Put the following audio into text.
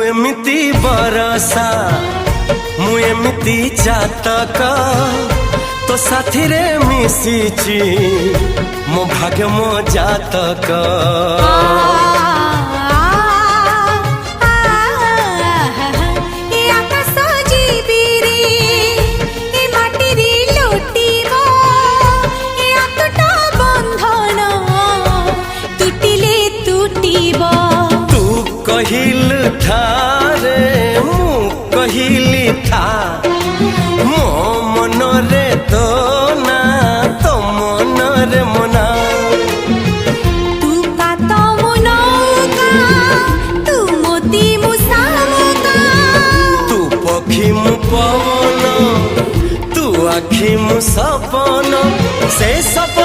एमिति बरसा मु एमिति चातक तो साथी रे मिशिची मो भाग्य मो जातक। कहिल ठारे मु कहिली था मो मन रे तो ना तो मन रे मना। तू का तो मनो का तू मोती मुसामो का तू पखी मु पवन तू आखी मु सपन से सपन